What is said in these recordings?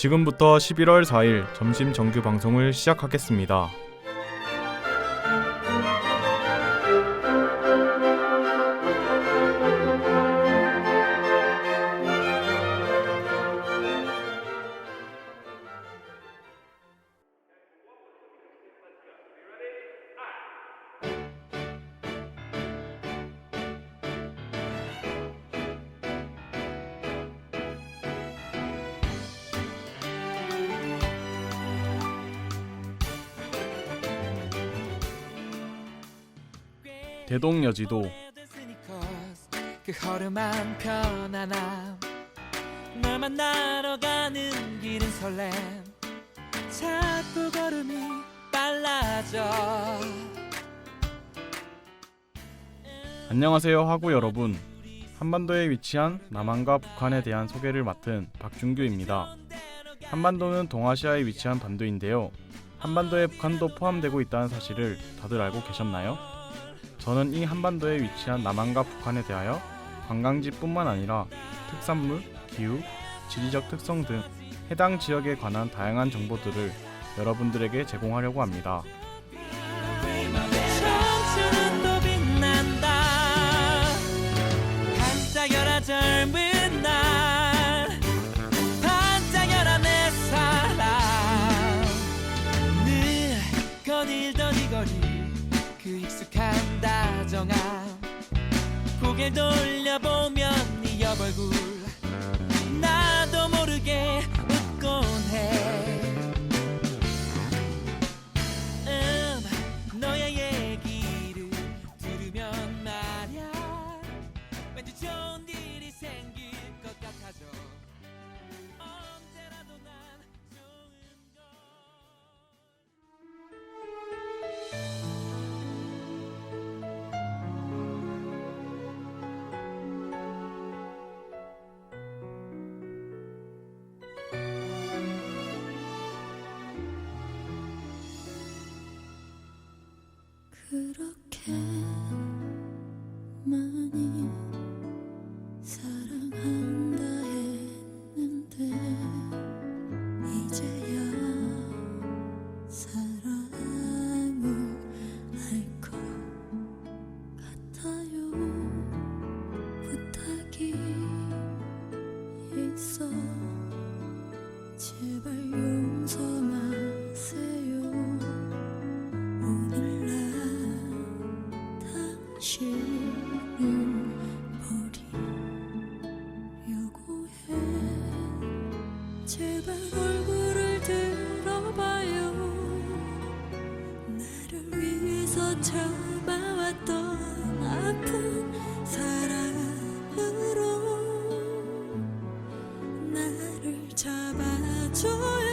지금부터 11월 4일 점심 정규 방송을 시작하겠습니다. 대동여지도 그 허름한 편안함 널 만나러 가는 길은 설렘 자꾸 걸음이 빨라져. 안녕하세요 하구 여러분, 한반도에 위치한 남한과 북한에 대한 소개를 맡은 박준규입니다. 한반도는 동아시아에 위치한 반도인데요, 한반도에 북한도 포함되고 있다는 사실을 다들 알고 계셨나요? 저는 이 한반도에 위치한 남한과 북한에 대하여 관광지뿐만 아니라 특산물, 기후, 지리적 특성 등 해당 지역에 관한 다양한 정보들을 여러분들에게 제공하려고 합니다. 청춘은 또 빛난다. 반짝여라 젊은 날, 반짝여라 내 사랑. 늘 거닐던 이 거리, 그 익숙한 다정함, 고개 돌려보면 네 옆 얼굴 나도 모르게 웃곤 해. 너의 얘기를 들으면 말야 왠지 좋은 일이 생길 것 같아져. 언제라도 난 좋은 걸. 그렇게 많이 사랑한다 했는데 이제야 사랑을 알 것 같아요. 부탁이 있어 제발 용서 마세요. 오늘날 당신을 버리려고 해. 제발 얼굴을 들어봐요. 나를 위해서 참아왔던 아픈 사랑으로 나를 잡아줘요.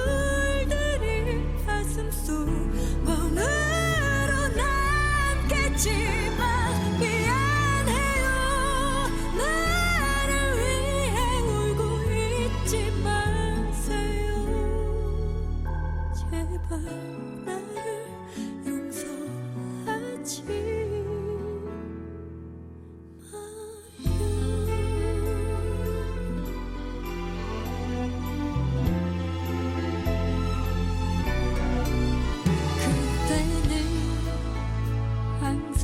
눈물들이 가슴속 멍으로 남겠지만 미안해요. 나를 위해 울고 있지 마세요. 제발 나를 용서하지 항상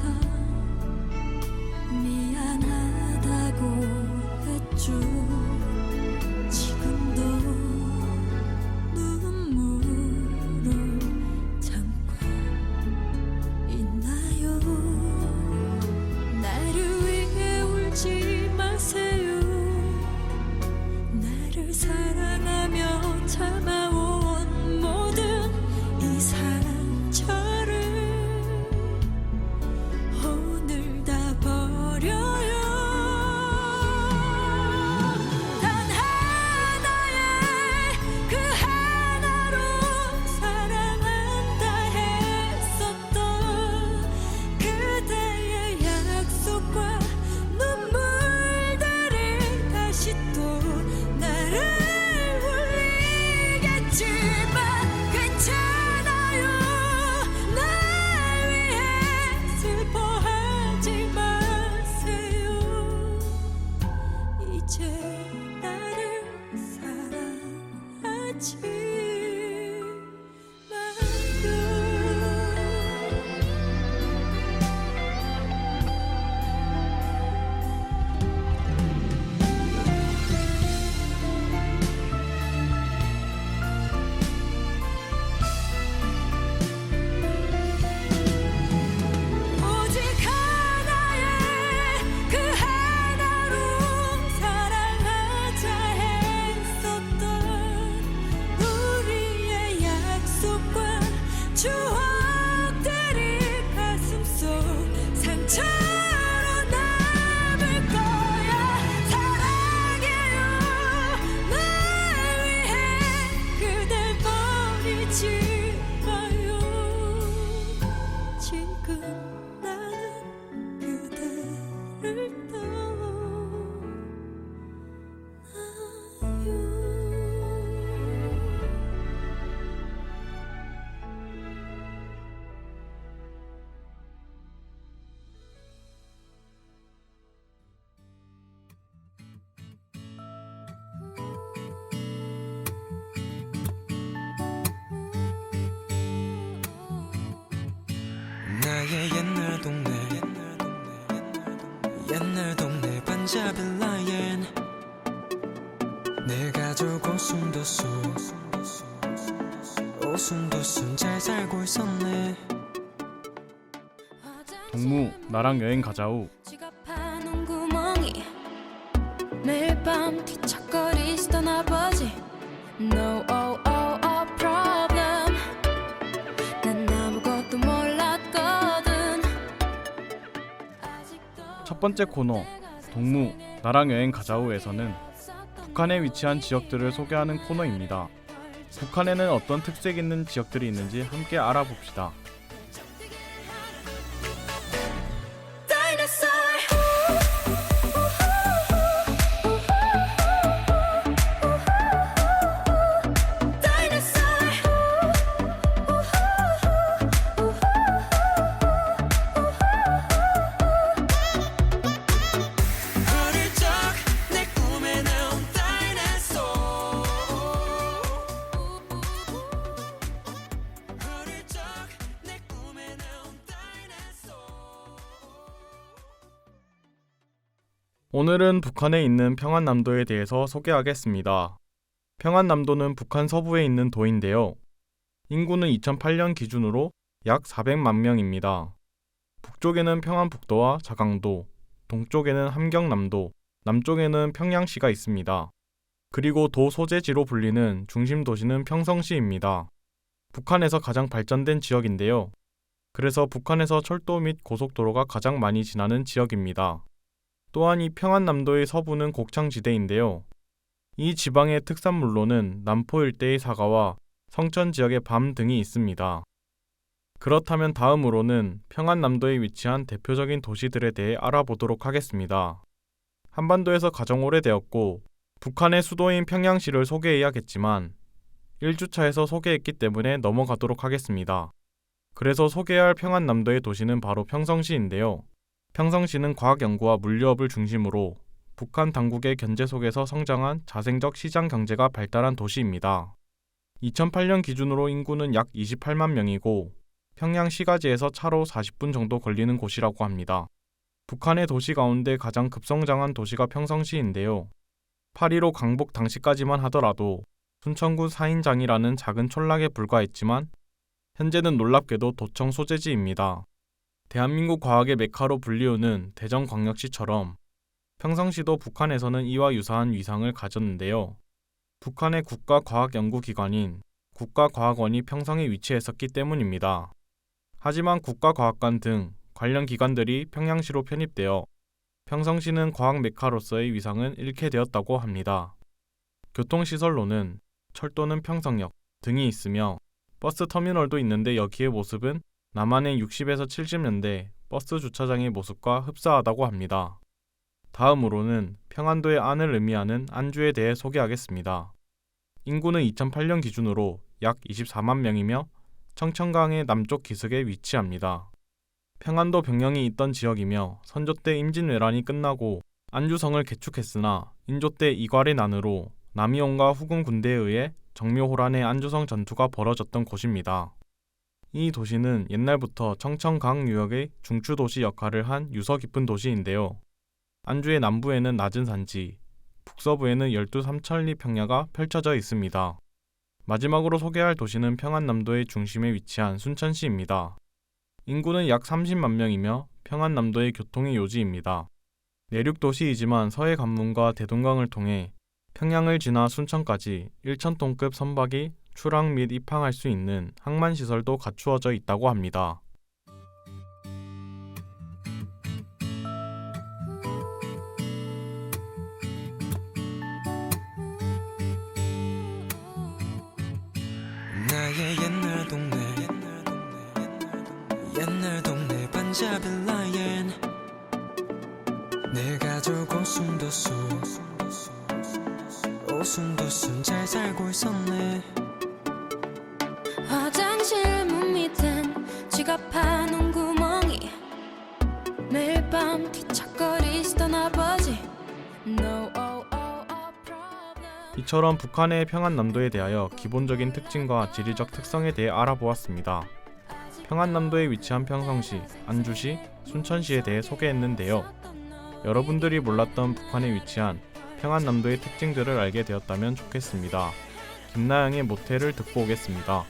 미안하다고 했죠. 지금도 눈물을 참고 있나요? 나를 위해 울지 마세요. 나를 사랑하며 참아온 모든 이 상처를 오늘 다 버려요. 단 하나의 그 하나로 사랑한다 했었던 그대의 약속과 눈물들이 다시 또 나를 울리 오직 하나의 그 하나로 사랑하자 했었던 우리의 약속과 추억들이 가슴속 상처로 남을 거야. 사랑해요 날 위해 그댈 버리지 마요. 지금 나는 그대를 나의 옛날 동네 반자빌라엔 내 가족 오순도순 잘 살고 있었네. 동무, 나랑 여행 가자우. 지갑하는 구멍이 매일 밤 뒤척거리시던 아버지 No problem. 난 아무것도 몰랐거든. 첫 번째 코너 동무, 나랑 여행 가자우에서는 북한에 위치한 지역들을 소개하는 코너입니다. 북한에는 어떤 특색 있는 지역들이 있는지 함께 알아봅시다. 어릴 적 내 꿈에 나온 다이너소. 어릴 적 내 꿈에 나온 다이너소. 오늘은 북한에 있는 평안남도에 대해서 소개하겠습니다. 평안남도는 북한 서부에 있는 도인데요. 인구는 2008년 기준으로 약 400만 명입니다. 북쪽에는 평안북도와 자강도, 동쪽에는 함경남도, 남쪽에는 평양시가 있습니다. 그리고 도 소재지로 불리는 중심 도시는 평성시입니다. 북한에서 가장 발전된 지역인데요. 그래서 북한에서 철도 및 고속도로가 가장 많이 지나는 지역입니다. 또한 이 평안남도의 서부는 곡창지대인데요. 이 지방의 특산물로는 남포 일대의 사과와 성천 지역의 밤 등이 있습니다. 그렇다면 다음으로는 평안남도에 위치한 대표적인 도시들에 대해 알아보도록 하겠습니다. 한반도에서 가장 오래되었고 북한의 수도인 평양시를 소개해야겠지만 1주차에서 소개했기 때문에 넘어가도록 하겠습니다. 그래서 소개해야 할 평안남도의 도시는 바로 평성시인데요. 평성시는 과학연구와 물류업을 중심으로 북한 당국의 견제 속에서 성장한 자생적 시장 경제가 발달한 도시입니다. 2008년 기준으로 인구는 약 28만 명이고 평양 시가지에서 차로 40분 정도 걸리는 곳이라고 합니다. 북한의 도시 가운데 가장 급성장한 도시가 평성시인데요. 8.15 강복 당시까지만 하더라도 순천구 사인장이라는 작은 촌락에 불과했지만 현재는 놀랍게도 도청 소재지입니다. 대한민국 과학의 메카로 불리우는 대전광역시처럼 평성시도 북한에서는 이와 유사한 위상을 가졌는데요. 북한의 국가과학연구기관인 국가과학원이 평성에 위치했었기 때문입니다. 하지만 국가과학관 등 관련 기관들이 평양시로 편입되어 평성시는 과학 메카로서의 위상은 잃게 되었다고 합니다. 교통시설로는 철도는 평성역 등이 있으며 버스 터미널도 있는데 여기의 모습은 남한의 60에서 70년대 버스 주차장의 모습과 흡사하다고 합니다. 다음으로는 평안도의 안을 의미하는 안주에 대해 소개하겠습니다. 인구는 2008년 기준으로 약 24만 명이며 청천강의 남쪽 기슭에 위치합니다. 평안도 병영이 있던 지역이며 선조 때 임진왜란이 끝나고 안주성을 개축했으나 인조 때 이괄의 난으로 남이온과 후금 군대에 의해 정묘호란의 안주성 전투가 벌어졌던 곳입니다. 이 도시는 옛날부터 청천강 유역의 중추도시 역할을 한 유서 깊은 도시인데요. 안주의 남부에는 낮은 산지, 북서부에는 열두 삼천리 평야가 펼쳐져 있습니다. 마지막으로 소개할 도시는 평안남도의 중심에 위치한 순천시입니다. 인구는 약 30만 명이며 평안남도의 교통의 요지입니다. 내륙 도시이지만 서해 관문과 대동강을 통해 평양을 지나 순천까지 1,000톤급 선박이 출항 및 입항할 수 있는 항만시설도 갖추어져 있다고 합니다. 나의 옛날 동네 반자빌라엔 내 가족 오순도순 잘 살고 있었네. 화장실 문 밑엔 지갑하는 구멍이 매일 밤 뒤척거리시던 아버지 No problem. 이처럼 북한의 평안남도에 대하여 기본적인 특징과 지리적 특성에 대해 알아보았습니다. 평안남도에 위치한 평성시, 안주시, 순천시에 대해 소개했는데요. 여러분들이 몰랐던 북한에 위치한 평안남도의 특징들을 알게 되었다면 좋겠습니다. 김나영의 모텔을 듣고 오겠습니다.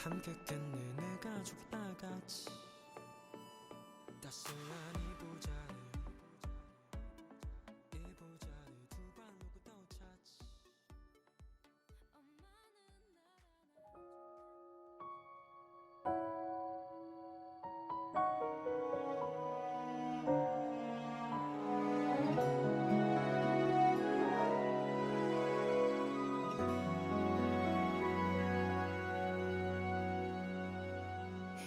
함께 깼네 내 가족 다 같이 따스한 이부자리 두 발로 걷어찼지.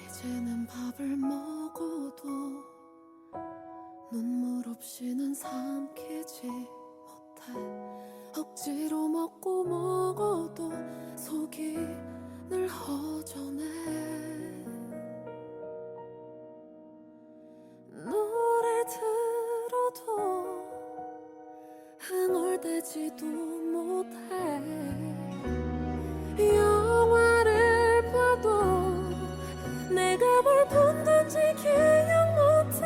이제는 밥을 먹어도 눈물 없이는 삼키지 못해. 억지로 먹어도 속이 늘 허전해. 노래 들어도 흥얼대지도 못해. 영화를 봐도 내가 뭘 본든지 기억 못해.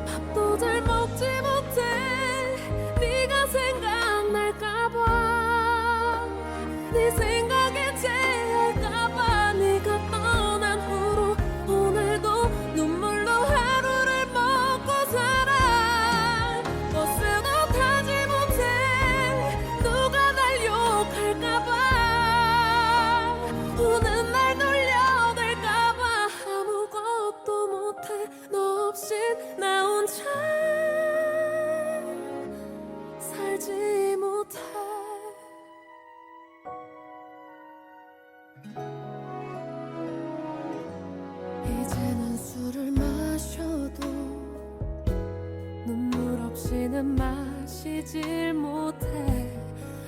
밥도 잘 먹지 못해. 네가 생각날까봐. 네 생각에 체할까봐. 네가 떠난 후로 오늘도 눈물로 하루를 먹고 살아. 버스도 타지 못해. 누가 날 욕할까봐. 오는 날 놀려댈까봐. 아무것도 못해. 너 없인 나 혼자 살지 못해. 이제는 술을 마셔도 눈물 없이는 마시질 못해.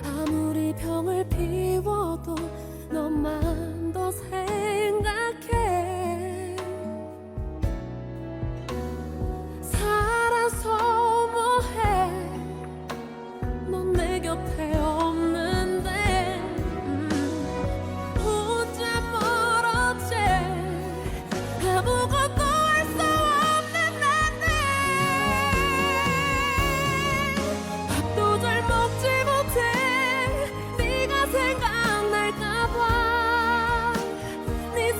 아무리 병을 비워도 너만 더 생각해. 살아서 뭐해. 넌 내 곁에 없는데. 혼자 멀었지. 아무것도 할 수 없는 나는. 밥도 잘 먹지 못해. 네가 생각날까봐. 네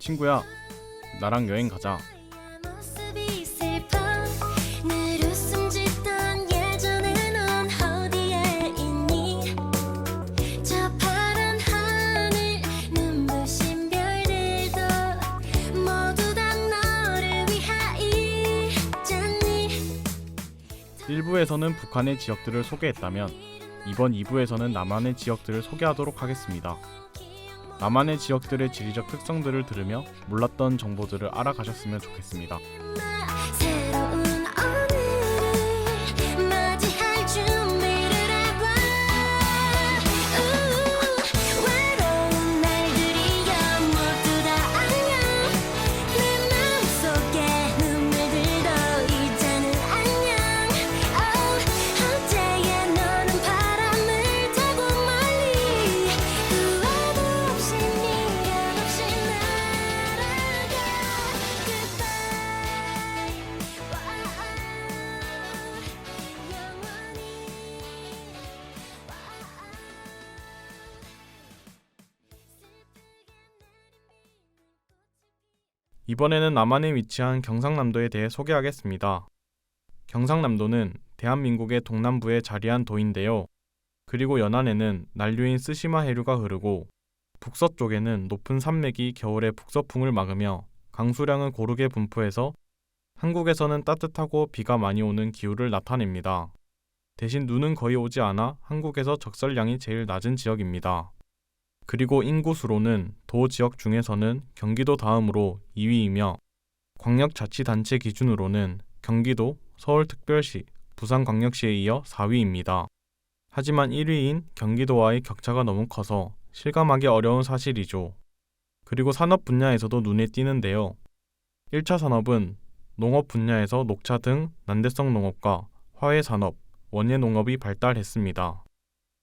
친구야, 나랑 여행 가자. 모습이 슬퍼 늘 웃음 짓던 예전에 넌 어디에 있니 저 파란 하늘 눈부신 별들도 모두 다 너를 위하였잖니 1부에서는 북한의 지역들을 소개했다면 이번 2부에서는 남한의 지역들을 소개하도록 하겠습니다. 남한의 지역들의 지리적 특성들을 들으며 몰랐던 정보들을 알아가셨으면 좋겠습니다. 새로운 오늘을 맞이할 준비를 해봐 외로운 날들이야 모두 다 안녕 내 마음속에 눈물들도 이제는 안녕 어제의 너는 바람을 타고 멀리 후회도 없이 미련 없이 날아가 이번에는 남한에 위치한 경상남도에 대해 소개하겠습니다. 경상남도는 대한민국의 동남부에 자리한 도인데요. 그리고 연안에는 난류인 쓰시마 해류가 흐르고 북서쪽에는 높은 산맥이 겨울의 북서풍을 막으며 강수량을 고르게 분포해서 한국에서는 따뜻하고 비가 많이 오는 기후를 나타냅니다. 대신 눈은 거의 오지 않아 한국에서 적설량이 제일 낮은 지역입니다. 그리고 인구수로는 도 지역 중에서는 경기도 다음으로 2위이며 광역자치단체 기준으로는 경기도, 서울특별시, 부산광역시에 이어 4위입니다. 하지만 1위인 경기도와의 격차가 너무 커서 실감하기 어려운 사실이죠. 그리고 산업 분야에서도 눈에 띄는데요. 1차 산업은 농업 분야에서 녹차 등 난대성 농업과 화훼산업, 원예농업이 발달했습니다.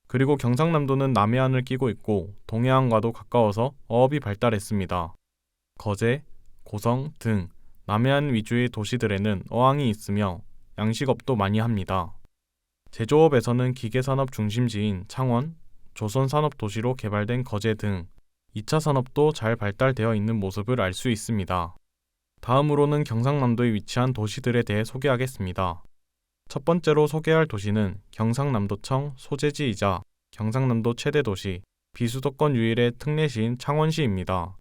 그리고 경상남도는 남해안을 끼고 있고 동해안과도 가까워서 어업이 발달했습니다. 거제, 고성 등 남해안 위주의 도시들에는 어항이 있으며 양식업도 많이 합니다. 제조업에서는 기계산업 중심지인 창원, 조선산업도시로 개발된 거제 등 2차 산업도 잘 발달되어 있는 모습을 알 수 있습니다. 다음으로는 경상남도에 위치한 도시들에 대해 소개하겠습니다. 첫 번째로 소개할 도시는 경상남도청 소재지이자 경상남도 최대 도시, 비수도권 유일의 특례시인 창원시입니다.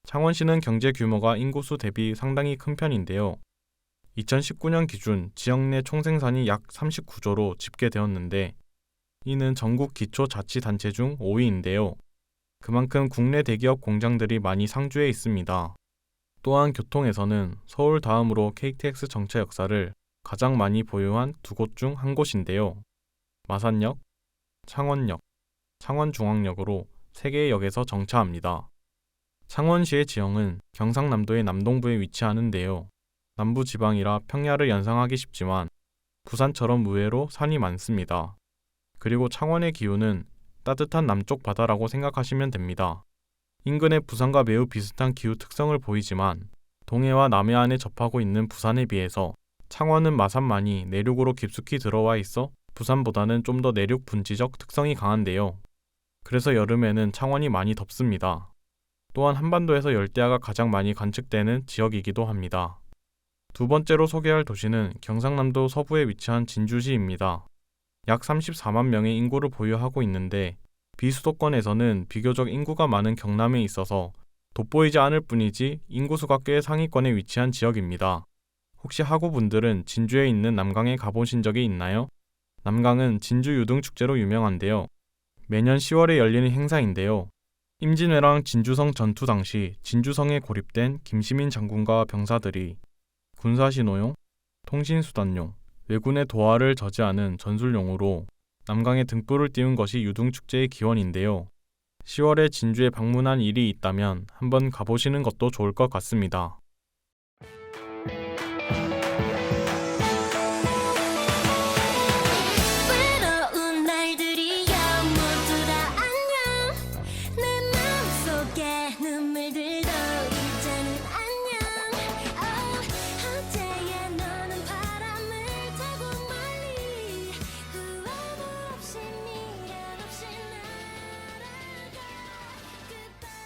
창원시는 경제 규모가 인구수 대비 상당히 큰 편인데요. 2019년 기준 지역 내 총생산이 약 39조로 집계되었는데 이는 전국 기초자치단체 중 5위인데요. 그만큼 국내 대기업 공장들이 많이 상주해 있습니다. 또한 교통에서는 서울 다음으로 KTX 정차 역사를 가장 많이 보유한 두 곳 중 한 곳인데요. 마산역, 창원역, 창원중앙역으로 3개의 역에서 정차합니다. 창원시의 지형은 경상남도의 남동부에 위치하는데요. 남부지방이라 평야를 연상하기 쉽지만 부산처럼 의외로 산이 많습니다. 그리고 창원의 기후는 따뜻한 남쪽 바다라고 생각하시면 됩니다. 인근의 부산과 매우 비슷한 기후 특성을 보이지만 동해와 남해안에 접하고 있는 부산에 비해서 창원은 마산만이 내륙으로 깊숙이 들어와 있어 부산보다는 좀 더 내륙 분지적 특성이 강한데요. 그래서 여름에는 창원이 많이 덥습니다. 또한 한반도에서 열대야가 가장 많이 관측되는 지역이기도 합니다. 두 번째로 소개할 도시는 경상남도 서부에 위치한 진주시입니다. 약 34만 명의 인구를 보유하고 있는데 비수도권에서는 비교적 인구가 많은 경남에 있어서 돋보이지 않을 뿐이지 인구수가 꽤 상위권에 위치한 지역입니다. 혹시 학우분들은 진주에 있는 남강에 가보신 적이 있나요? 남강은 진주 유등축제로 유명한데요. 매년 10월에 열리는 행사인데요. 임진왜랑 진주성 전투 당시 진주성에 고립된 김시민 장군과 병사들이 군사신호용, 통신수단용, 왜군의 도하를 저지하는 전술용으로 남강에 등불을 띄운 것이 유등축제의 기원인데요. 10월에 진주에 방문한 일이 있다면 한번 가보시는 것도 좋을 것 같습니다. 외로운 날들이야 모두 다 안녕 내 마음속에 눈물들도 이제는 안녕 어제의 너는 바람을 타고 멀리 후회도 없이 미련 없이 날아가 Goodbye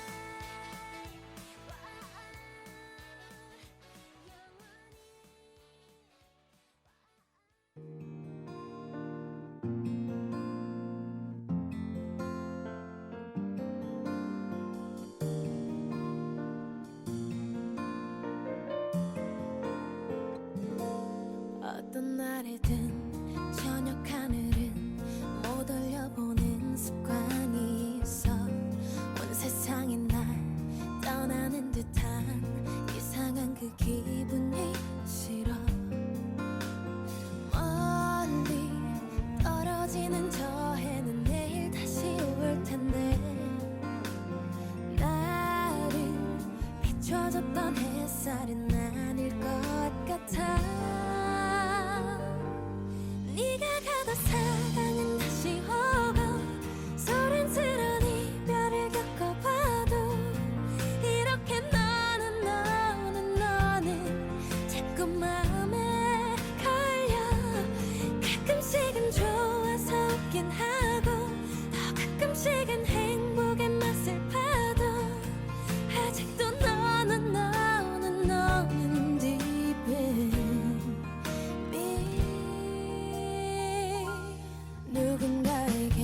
날이든 저녁 하늘은 못 올려보는 습관이 있어. 온 세상이 날 떠나는 듯한 이상한 그 기분이 싫어. 멀리 떨어지는 저 해는 내일 다시 올 텐데 나를 비춰줬던 햇살은 아닐 것 같아. 네가 가도 사랑은 다시 오고 소란스러운 이별을 겪어봐도 이렇게 너는 자꾸 마음에 걸려. 가끔씩은 좋아서 웃긴 하고 더 가끔씩은 행복의 맛을 봐도 아직도 너는 deep in me. 누군가에게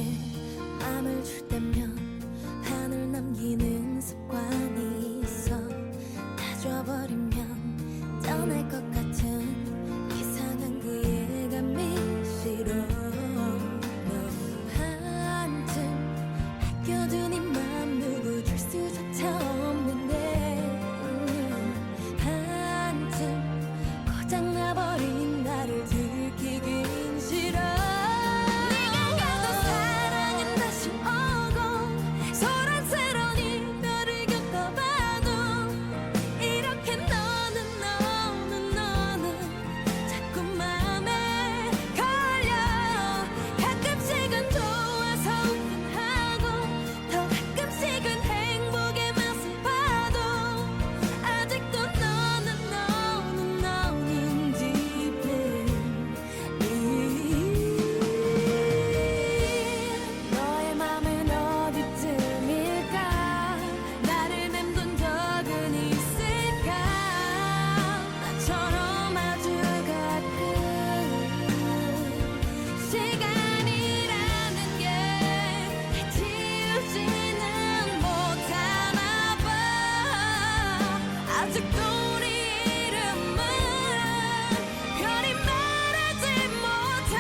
맘을 줄 때면 반을 남기는 습관이 있어. 다 줘버리면 떠날 것 같은 이상한 그 예감이 싫어. 너무 한쯤 아껴둔 이 맘 누구 줄 수조차 없는데 한쯤 고장나버린 나를 들키긴 싫어. 네가 가도 사랑은 다시 오고 소란스러운 이별을 겪어봐도 이렇게 너는 자꾸 마음에 걸려. 가끔씩은 좋아서 웃긴 하고 더 가끔씩은 행복의 맛을 봐도 아직도 너는 deep in me. 너의 맘은 어디쯤일까? 나를 맴돈 적은 있을까? 나처럼 아주 가끔 시간이라는 게 지우지는 못하나 봐. 아직도 우리 이름은 별이 말하지 못해.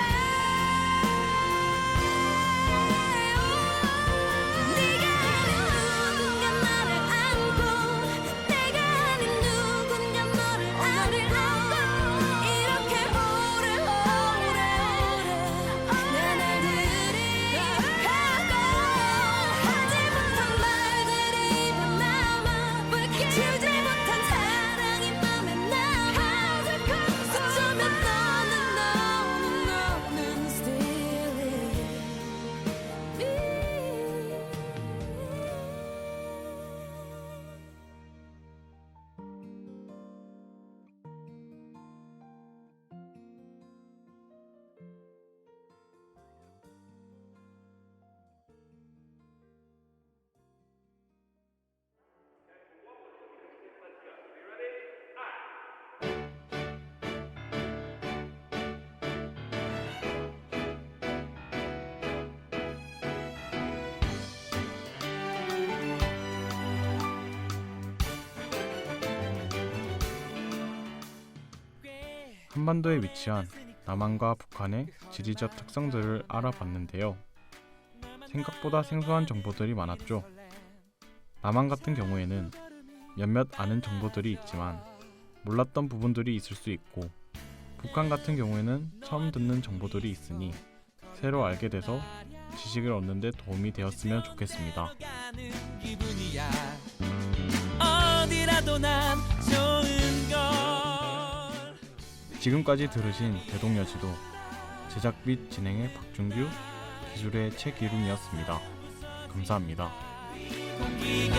네가 아닌 누군가 나를 안고 내가 아닌 누군가 너를 안고 이렇게 오래오래 내 날들이 가고 하지 못한 말들이 입에 남아 지우지 못한 사랑이 맘에 남아. 어쩌면 너는 still in me. 한반도에 위치한 남한과 북한의 지리적 특성들을 알아봤는데요. 생각보다 생소한 정보들이 많았죠. 남한 같은 경우에는 몇몇 아는 정보들이 있지만 몰랐던 부분들이 있을 수 있고, 북한 같은 경우에는 처음 듣는 정보들이 있으니 새로 알게 돼서 지식을 얻는 데 도움이 되었으면 좋겠습니다. 기분이야. 어디라도 난 좋은 걸. 지금까지 들으신 대동여지도 제작 및 진행의 박준규, 기술의 최기rum이었습니다. 감사합니다. 공기가